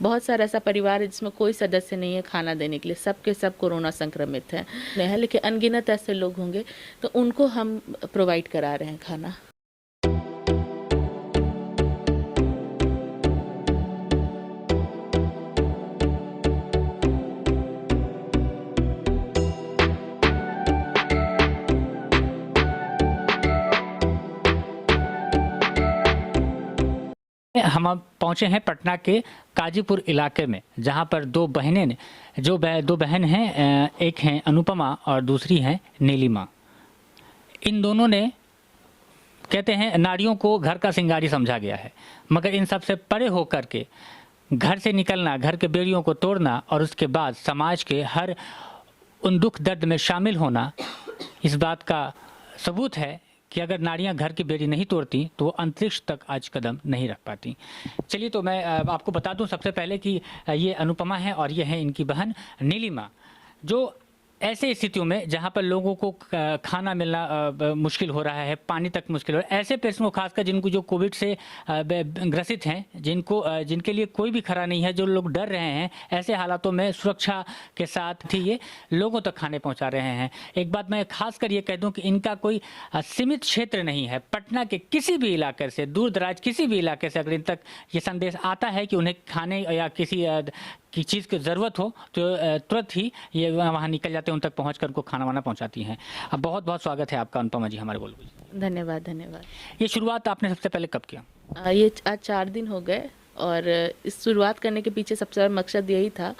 बहुत सारा ऐसा परिवार है जिसमें कोई सदस्य नहीं है खाना देने के लिए, सब के सब कोरोना संक्रमित हैं। लेकिन अनगिनत ऐसे लोग होंगे तो उनको हम प्रोवाइड करा रहे हैं खाना। हम अब पहुंचे हैं पटना के काजीपुर इलाके में, जहां पर दो बहनें ने दो बहन हैं, एक हैं अनुपमा और दूसरी हैं नीलिमा। इन दोनों ने, कहते हैं, नारियों को घर का सिंगारी समझा गया है, मगर इन सब से परे होकर के घर से निकलना, घर के बेड़ियों को तोड़ना और उसके बाद समाज के हर उन दुख दर्द में शामिल होना, इस बात का सबूत है कि अगर नारियां घर की बेड़ी नहीं तोड़ती तो वो अंतरिक्ष तक आज कदम नहीं रख पाती। चलिए, तो मैं आपको बता दूं सबसे पहले कि ये अनुपमा है और ये है इनकी बहन नीलिमा, जो ऐसे स्थितियों में जहां पर लोगों को खाना मिलना मुश्किल हो रहा है, पानी तक मुश्किल हो रहा है, ऐसे पेशेंट को खासकर जिनको जो कोविड से ग्रसित हैं, जिनके लिए कोई भी खरा नहीं है, जो लोग डर रहे हैं, ऐसे हालातों में सुरक्षा के साथ ही ये लोगों तक खाने पहुंचा रहे हैं। एक बात मैं खासकर ये कह दूं कि इनका कोई सीमित क्षेत्र नहीं है। पटना के किसी भी इलाके से, दूर दराज किसी भी इलाके से अगर इन तक ये संदेश आता है कि उन्हें खाने या किसी की चीज़ की ज़रूरत हो तो तुरंत ही ये वहाँ निकल जाते हैं, उन तक पहुँच कर उनको खाना वाना पहुँचाती हैं। अब बहुत बहुत स्वागत है आपका अनुपमा जी हमारे गोलगुज। धन्यवाद धन्यवाद। ये शुरुआत आपने सबसे पहले कब किया? ये आज 4 दिन हो गए और इस शुरुआत करने के पीछे सबसे बड़ा मकसद यही था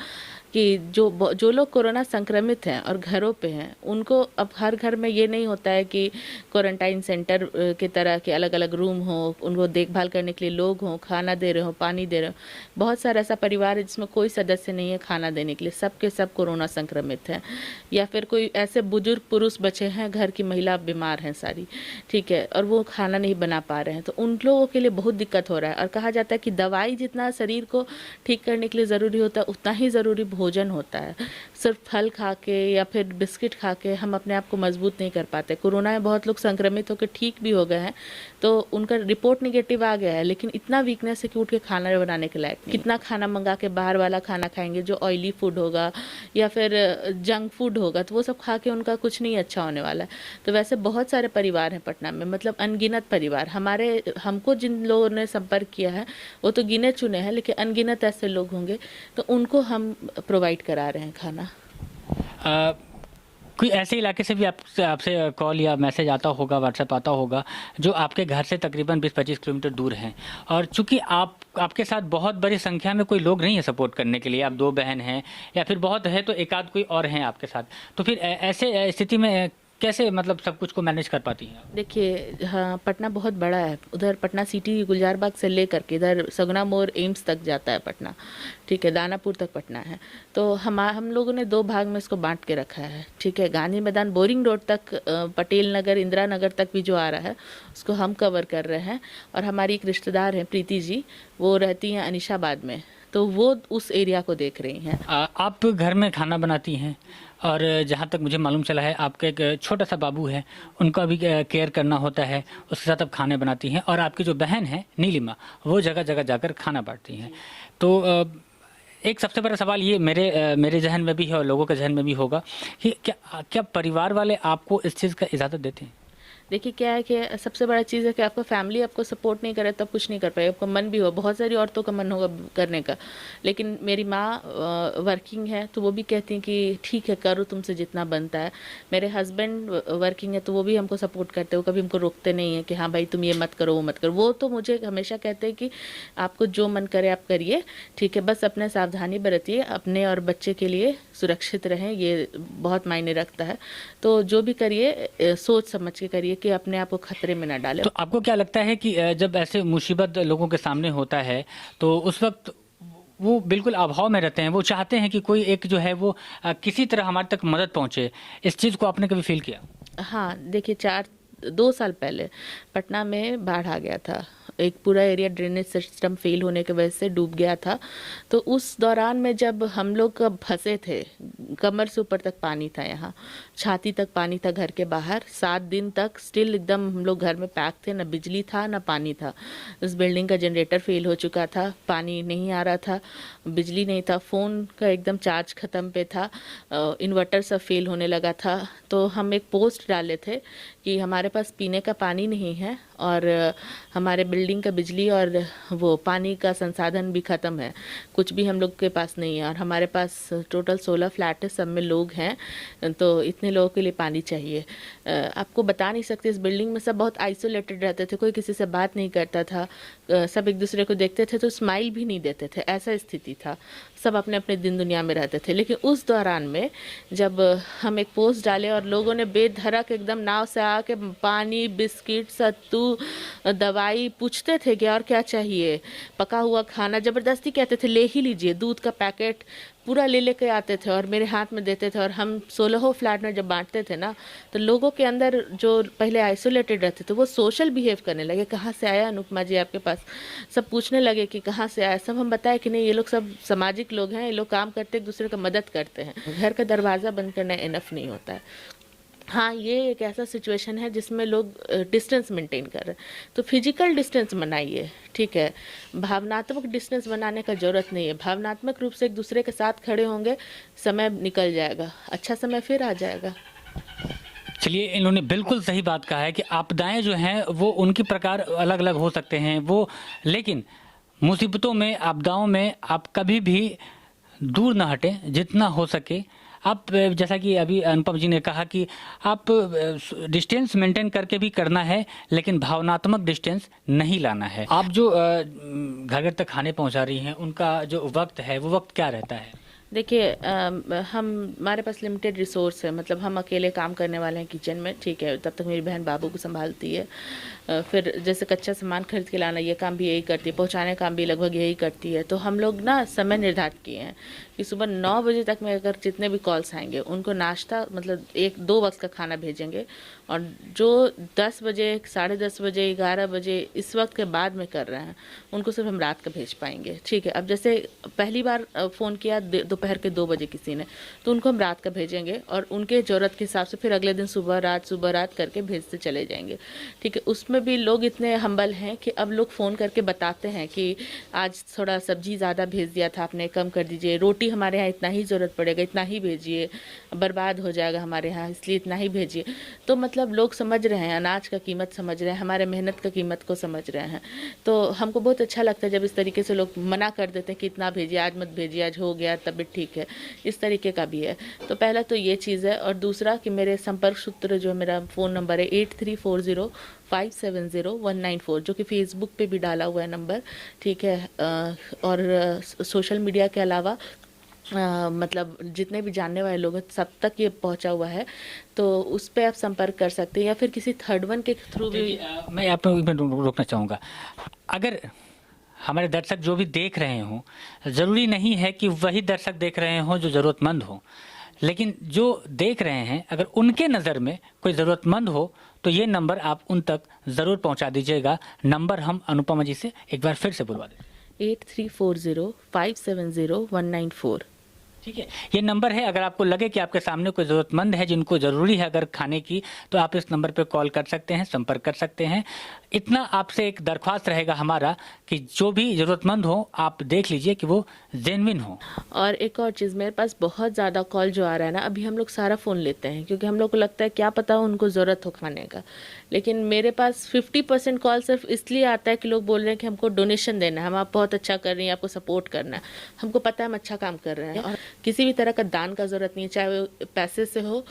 कि जो लोग कोरोना संक्रमित हैं और घरों पे हैं, उनको अब हर घर में ये नहीं होता है कि क्वारंटाइन सेंटर के तरह के अलग अलग रूम हो, उनको देखभाल करने के लिए लोग हों, खाना दे रहे हो, पानी दे रहे हो। बहुत सारा ऐसा परिवार है जिसमें कोई सदस्य नहीं है खाना देने के लिए, सब के सब कोरोना संक्रमित हैं, या फिर कोई ऐसे बुजुर्ग पुरुष बचे हैं, घर की महिला बीमार हैं सारी, ठीक है, और वो खाना नहीं बना पा रहे हैं, तो उन लोगों के लिए बहुत दिक्कत हो रहा है। और कहा जाता है कि दवाई जितना शरीर को ठीक करने के लिए ज़रूरी होता है, उतना ही ज़रूरी भोजन होता है। सिर्फ फल खा के या फिर बिस्किट खा के हम अपने आप को मजबूत नहीं कर पाते। कोरोना में बहुत लोग संक्रमित होकर ठीक भी हो गए हैं, तो उनका रिपोर्ट निगेटिव आ गया है, लेकिन इतना वीकनेस है कि उठ के खाना बनाने के लायक। कितना खाना मंगा के बाहर वाला खाना खाएंगे, जो ऑयली फूड होगा या फिर जंक फूड होगा, तो वो सब खा के उनका कुछ नहीं अच्छा होने वाला है। तो वैसे बहुत सारे परिवार हैं पटना में, मतलब अनगिनत परिवार। हमको जिन लोगों ने संपर्क किया है वो तो गिने चुने हैं, लेकिन अनगिनत ऐसे लोग होंगे तो उनको हम प्रोवाइड करा रहे हैं खाना। कोई ऐसे इलाके से भी आपसे कॉल या मैसेज आता होगा, व्हाट्सएप आता होगा, जो आपके घर से तकरीबन 20-25 किलोमीटर दूर हैं, और चूंकि आपके साथ बहुत बड़ी संख्या में कोई लोग नहीं है सपोर्ट करने के लिए, आप 2 बहन हैं या फिर बहुत है तो एक आध कोई और हैं आपके साथ, तो फिर ऐसे स्थिति में कैसे मतलब सब कुछ को मैनेज कर पाती हैं? देखिए, हाँ, पटना बहुत बड़ा है। उधर पटना सिटी गुलजार बाग से लेकर के इधर सगुना मोड़ एम्स तक जाता है पटना, ठीक है, दानापुर तक पटना है। तो हम लोगों ने 2 भाग में इसको बांट के रखा है, ठीक है। गांधी मैदान बोरिंग रोड तक, पटेल नगर, इंदिरा नगर तक भी जो आ रहा है उसको हम कवर कर रहे हैं। और हमारी एक रिश्तेदार हैं प्रीति जी, वो रहती हैं अनिशाबाद में, तो वो उस एरिया को देख रही हैं। आप घर में खाना बनाती हैं और जहाँ तक मुझे मालूम चला है आपका एक छोटा सा बाबू है, उनका भी केयर करना होता है, उसके साथ आप खाने बनाती हैं, और आपकी जो बहन है नीलिमा, वो जगह जगह जाकर खाना बांटती हैं। तो एक सबसे बड़ा सवाल ये मेरे जहन में भी है और लोगों के जहन में भी होगा कि क्या परिवार वाले आपको इस चीज़ का इजाज़त देते हैं? देखिए, क्या है कि सबसे बड़ा चीज़ है कि आपका फैमिली आपको सपोर्ट नहीं करे तब कुछ नहीं कर पाएगा। आपका मन भी हो, बहुत सारी औरतों का मन होगा करने का, लेकिन मेरी माँ वर्किंग है तो वो भी कहती हैं कि ठीक है, करो तुमसे जितना बनता है। मेरे हस्बैंड वर्किंग है तो वो भी हमको सपोर्ट करते हैं, वो कभी हमको रोकते नहीं है कि हाँ भाई तुम ये मत करो, वो मत करो। वो तो मुझे हमेशा कहते हैं कि आपको जो मन करे आप करिए, ठीक है, बस अपने सावधानी बरतिए, अपने और बच्चे के लिए सुरक्षित रहें, ये बहुत मायने रखता है। तो जो भी करिए सोच समझ के करिए कि अपने आप को खतरे में ना डालें। तो आपको क्या लगता है कि जब ऐसे मुसीबत लोगों के सामने होता है तो उस वक्त वो बिल्कुल अभाव में रहते हैं, वो चाहते हैं कि कोई एक जो है वो किसी तरह हमारे तक मदद पहुंचे। इस चीज़ को आपने कभी फील किया? हाँ, देखिए, 2 साल पहले पटना में बाढ़ आ गया था। एक पूरा एरिया ड्रेनेज सिस्टम फेल होने की वजह से डूब गया था। तो उस दौरान में जब हम लोग फंसे थे, कमर से ऊपर तक पानी था, यहाँ छाती तक पानी था घर के बाहर। 7 दिन तक स्टिल एकदम हम लोग घर में पैक थे, ना बिजली था ना पानी था। इस बिल्डिंग का जनरेटर फेल हो चुका था, पानी नहीं आ रहा था, बिजली नहीं था, फ़ोन का एकदम चार्ज ख़त्म पे था, इन्वर्टर सब फेल होने लगा था। तो हम एक पोस्ट डाले थे कि हमारे पास पीने का पानी नहीं है और हमारे बिल्डिंग का बिजली और वो पानी का संसाधन भी ख़त्म है, कुछ भी हम लोग के पास नहीं है और हमारे पास टोटल 16 फ्लैट है, सब में लोग हैं, तो इतने लोगों के लिए पानी चाहिए। आपको बता नहीं सकते, इस बिल्डिंग में सब बहुत आइसोलेटेड रहते थे, कोई किसी से बात नहीं करता था, सब एक दूसरे को देखते थे तो स्माइल भी नहीं देते थे, ऐसा स्थिति था, सब अपने अपने दिन दुनिया में रहते थे। लेकिन उस दौरान में जब हम एक पोस्ट डाले और लोगों ने बेधड़क एकदम नाव से आके पानी, बिस्किट, सत्तू, दवाई पूछते थे कि और क्या चाहिए, पका हुआ खाना ज़बरदस्ती कहते थे ले ही लीजिए, दूध का पैकेट पूरा ले लेके आते थे और मेरे हाथ में देते थे। और हम 16 फ्लैट में जब बांटते थे ना, तो लोगों के अंदर जो पहले आइसोलेटेड रहते थे वो सोशल बिहेव करने लगे, कहाँ से आया अनुपमा जी आपके पास, सब पूछने लगे कि कहाँ से आया। सब हम बताए कि नहीं, ये लोग सब सामाजिक लोग हैं, ये लोग काम करते एक दूसरे का मदद करते हैं, घर का दरवाज़ा बंद करना इनफ नहीं होता है। हाँ, ये एक ऐसा सिचुएशन है जिसमें लोग डिस्टेंस मेंटेन कर रहे हैं, तो फिजिकल डिस्टेंस बनाइए, ठीक है, भावनात्मक डिस्टेंस बनाने का ज़रूरत नहीं है। भावनात्मक रूप से एक दूसरे के साथ खड़े होंगे, समय निकल जाएगा, अच्छा समय फिर आ जाएगा। चलिए, इन्होंने बिल्कुल सही बात कहा है कि आपदाएं जो हैं वो उनकी प्रकार अलग अलग हो सकते हैं वो, लेकिन मुसीबतों में, आपदाओं में आप कभी भी दूर ना हटें, जितना हो सके आप, जैसा कि अभी अनुपम जी ने कहा कि आप डिस्टेंस मेंटेन करके भी करना है, लेकिन भावनात्मक डिस्टेंस नहीं लाना है। आप जो घर घर तक खाने पहुंचा रही हैं, उनका जो वक्त है वो वक्त क्या रहता है? देखिए, हमारे पास लिमिटेड रिसोर्स है, मतलब हम अकेले काम करने वाले हैं किचन में, ठीक है, तब तक मेरी बहन बाबू को संभालती है। फिर जैसे कच्चा सामान खरीद के लाना, ये काम भी यही करती है, पहुंचाने का काम भी लगभग यही करती है। तो हम लोग ना समय निर्धारित किए हैं कि सुबह 9 बजे तक में अगर जितने भी कॉल्स आएंगे उनको नाश्ता, मतलब 1-2 वक्त का खाना भेजेंगे, और जो 10 बजे, 10:30 बजे, 11 बजे इस वक्त के बाद में कर रहे हैं उनको सिर्फ हम रात का भेज पाएंगे, ठीक है। अब जैसे पहली बार फ़ोन किया दोपहर के 2 बजे किसी ने, तो उनको हम रात का भेजेंगे और उनके ज़रूरत के हिसाब से फिर अगले दिन सुबह रात करके भेजते चले जाएंगे, ठीक है। उसमें भी लोग इतने हम्बल हैं कि अब लोग फ़ोन करके बताते हैं कि आज थोड़ा सब्जी ज़्यादा भेज दिया था आपने, कम कर दीजिए, रोटी हमारे यहाँ इतना ही ज़रूरत पड़ेगा, इतना ही भेजिए, बर्बाद हो जाएगा हमारे यहाँ, इसलिए इतना ही भेजिए। तो मतलब लोग समझ रहे हैं, अनाज का कीमत समझ रहे हैं, हमारे मेहनत का कीमत को समझ रहे हैं। तो हमको बहुत अच्छा लगता है जब इस तरीके से लोग मना कर देते हैं कि इतना भेजिए, आज मत भेजिए, आज हो गया, तबीयत ठीक है, इस तरीके का भी है। तो पहला तो ये चीज़ है, और दूसरा कि मेरे संपर्क सूत्र जो मेरा फ़ोन नंबर है 8340570194, जो कि फेसबुक पे भी डाला हुआ है नंबर, ठीक है। और सोशल मीडिया के अलावा मतलब जितने भी जानने वाले लोग हैं सब तक ये पहुंचा हुआ है, तो उस पर आप संपर्क कर सकते हैं, या फिर किसी थर्ड वन के थ्रू भी। मैं आप रोकना चाहूँगा, अगर हमारे दर्शक जो भी देख रहे हों, ज़रूरी नहीं है कि वही दर्शक देख रहे हों जो ज़रूरतमंद हो, लेकिन जो देख रहे हैं अगर उनके नज़र में कोई ज़रूरतमंद हो तो ये नंबर आप उन तक ज़रूर पहुंचा दीजिएगा। नंबर हम अनुपमा जी से एक बार फिर से बुलवा दें, 8340570194, ठीक है। ये नंबर है, अगर आपको लगे कि आपके सामने कोई ज़रूरतमंद है जिनको ज़रूरी है अगर खाने की, तो आप इस नंबर पर कॉल कर सकते हैं, संपर्क कर सकते हैं। इतना आपसे एक दरख्वास्त रहेगा हमारा कि जो भी ज़रूरतमंद हो आप देख लीजिए कि वो जेन्युइन हो। और एक और चीज़, मेरे पास बहुत ज़्यादा कॉल जो आ रहा है ना, अभी हम लोग सारा फ़ोन लेते हैं क्योंकि हम लोग को लगता है क्या पता उनको ज़रूरत हो खाने का, लेकिन मेरे पास 50% कॉल सिर्फ इसलिए आता है कि लोग बोल रहे हैं कि हमको डोनेशन देना है, हम आप बहुत अच्छा कर रही हैं, आपको सपोर्ट करना है, हमको पता है हम अच्छा काम कर रहे हैं, और किसी भी तरह का दान का ज़रूरत नहीं है, चाहे वो पैसे से हो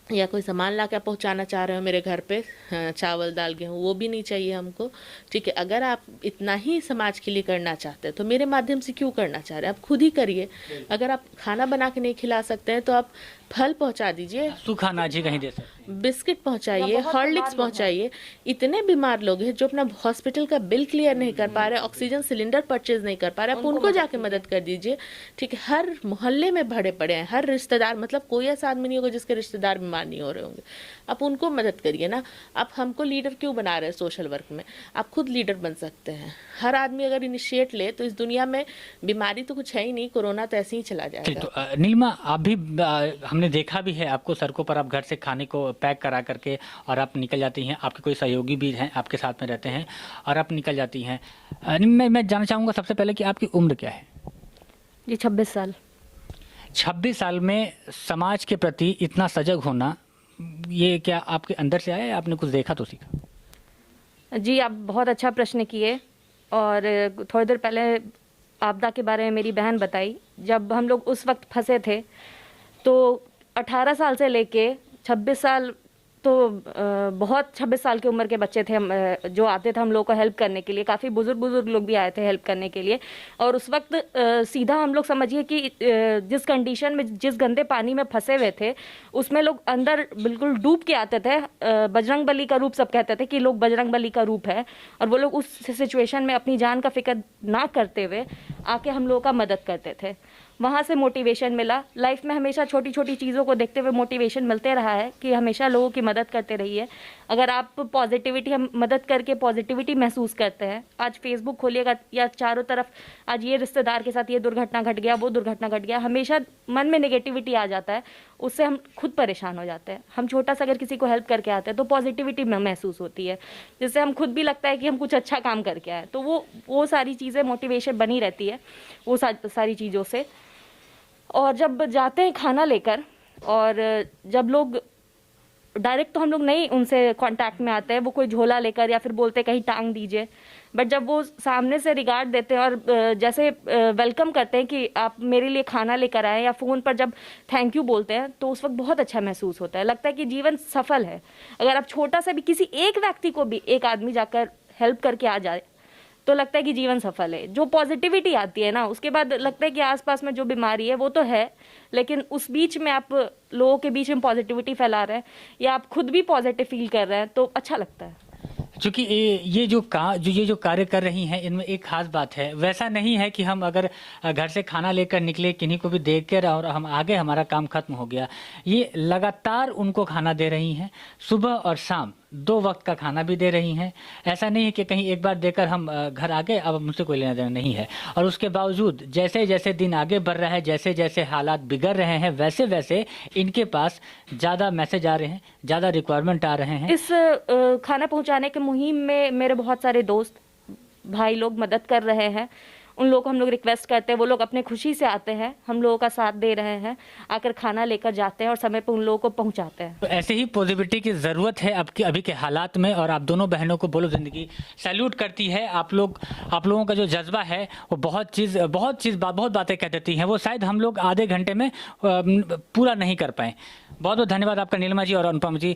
या कोई सामान ला के पहुँचाना चाह रहे हो मेरे घर पे, चावल दाल गेहूँ, वो भी नहीं चाहिए हमको, ठीक है। अगर आप इतना ही समाज के लिए करना चाहते हैं तो मेरे माध्यम से क्यों करना चाह रहे हैं, आप खुद ही करिए। अगर आप खाना बना के नहीं खिला सकते हैं तो आप फल पहुँचा दीजिए, सूखा अनाज ही कहीं दे सकते हैं। बिस्किट पहुंचाइए, हॉर्लिक्स पहुंचाइए। इतने बीमार लोग हैं जो अपना हॉस्पिटल का बिल क्लियर नहीं कर पा रहे, ऑक्सीजन सिलेंडर परचेज नहीं कर पा रहे, आप उनको जाके मदद कर दीजिए। ठीक है, हर मोहल्ले में भरे पड़े हैं, हर रिश्तेदार, मतलब कोई ऐसा आदमी नहीं होगा जिसके रिश्तेदार बीमार नहीं हो रहे होंगे। आप उनको मदद करिए ना। आप हमको लीडर क्यों बना रहे हैं सोशल वर्क में? आप खुद लीडर बन सकते हैं। हर आदमी अगर इनिशिएट ले तो इस दुनिया में बीमारी तो कुछ है ही नहीं, कोरोना तो ऐसे ही चला जाएगा। तो नीलिमा, आप भी हमने देखा भी है आपको सड़कों पर, आप घर से खाने को पैक करा करके और आप निकल जाती हैं। आपके कोई सहयोगी भी हैं आपके साथ में रहते हैं और आप निकल जाती हैं। मैं जानना चाहूँगा सबसे पहले कि आपकी उम्र क्या है? जी 26 साल। 26 साल में समाज के प्रति इतना सजग होना, ये क्या आपके अंदर से आया या आपने कुछ देखा तो सीखा? जी आप बहुत अच्छा प्रश्न किए। और थोड़ी देर पहले आपदा के बारे में मेरी बहन बताई। जब हम लोग उस वक्त फंसे थे तो 18 साल से लेके 26 साल, तो बहुत 26 साल की उम्र के बच्चे थे हम, जो आते थे हम लोग को हेल्प करने के लिए। काफ़ी बुजुर्ग लोग भी आए थे हेल्प करने के लिए। और उस वक्त सीधा हम लोग समझिए कि जिस कंडीशन में, जिस गंदे पानी में फंसे हुए थे, उसमें लोग अंदर बिल्कुल डूब के आते थे। बजरंग बली का रूप सब कहते थे कि लोग बजरंग बली का रूप है। और वो लोग उस सिचुएशन में अपनी जान का फिक्र ना करते हुए आके हम लोगों का मदद करते थे। वहाँ से मोटिवेशन मिला। लाइफ में हमेशा छोटी छोटी चीज़ों को देखते हुए मोटिवेशन मिलते रहा है कि हमेशा लोगों की मदद करते रहिए। अगर आप पॉजिटिविटी, हम मदद करके पॉजिटिविटी महसूस करते हैं, आज फेसबुक खोलिएगा या चारों तरफ आज ये रिश्तेदार के साथ ये दुर्घटना घट गया, वो दुर्घटना घट गया, हमेशा मन में नेगेटिविटी आ जाता है। उससे हम खुद परेशान हो जाते हैं। हम छोटा सा अगर किसी को हेल्प करके आते हैं तो पॉजिटिविटी महसूस होती है, जिससे हम खुद भी लगता है कि हम कुछ अच्छा काम करके आए। तो वो सारी चीज़ें मोटिवेशन बनी रहती है वो सारी चीज़ों से। और जब जाते हैं खाना लेकर, और जब लोग डायरेक्ट, तो हम लोग नहीं उनसे कांटेक्ट में आते हैं, वो कोई झोला लेकर या फिर बोलते कहीं टांग दीजिए। बट जब वो सामने से रिगार्ड देते हैं और जैसे वेलकम करते हैं कि आप मेरे लिए खाना लेकर आए, या फ़ोन पर जब थैंक यू बोलते हैं, तो उस वक्त बहुत अच्छा महसूस होता है। लगता है कि जीवन सफल है। अगर आप छोटा सा भी किसी एक व्यक्ति को भी, एक आदमी जाकर हेल्प करके आ जाए, तो लगता है कि जीवन सफल है। जो पॉजिटिविटी आती है ना, उसके बाद लगता है कि आसपास में जो बीमारी है वो तो है, लेकिन उस बीच में आप लोगों के बीच में पॉजिटिविटी फैला रहे हैं या आप खुद भी पॉजिटिव फील कर रहे हैं, तो अच्छा लगता है। क्योंकि ये जो कार्य कर रही हैं, इनमें एक खास बात है। वैसा नहीं है कि हम अगर घर से खाना लेकर निकले, किन्हीं को भी देख कर और हम आगे, हमारा काम खत्म हो गया। ये लगातार उनको खाना दे रही हैं, सुबह और शाम 2 वक्त का खाना भी दे रही हैं। ऐसा नहीं है कि कहीं एक बार देकर हम घर आ गए, अब मुझसे कोई लेना देना नहीं है। और उसके बावजूद जैसे जैसे दिन आगे बढ़ रहा है, जैसे जैसे हालात बिगड़ रहे हैं, वैसे वैसे इनके पास ज़्यादा मैसेज आ रहे हैं, ज़्यादा रिक्वायरमेंट आ रहे हैं। इस खाना पहुंचाने के मुहिम में मेरे बहुत सारे दोस्त भाई लोग मदद कर रहे हैं। उन लोगों को हम लोग रिक्वेस्ट करते हैं, वो लोग अपने खुशी से आते हैं, हम लोगों का साथ दे रहे हैं, आकर खाना लेकर जाते हैं और समय पर उन लोगों को पहुंचाते हैं। तो ऐसे ही पॉजिटिविटी की ज़रूरत है अभी के हालात में। और आप दोनों बहनों को बोलो ज़िंदगी सैल्यूट करती है। आप लोगों का जो जज्बा है वो बहुत बातें कह देती हैं, वो शायद हम लोग आधे घंटे में पूरा नहीं कर पाए। बहुत बहुत धन्यवाद आपका नीलिमा जी और अनुपम जी।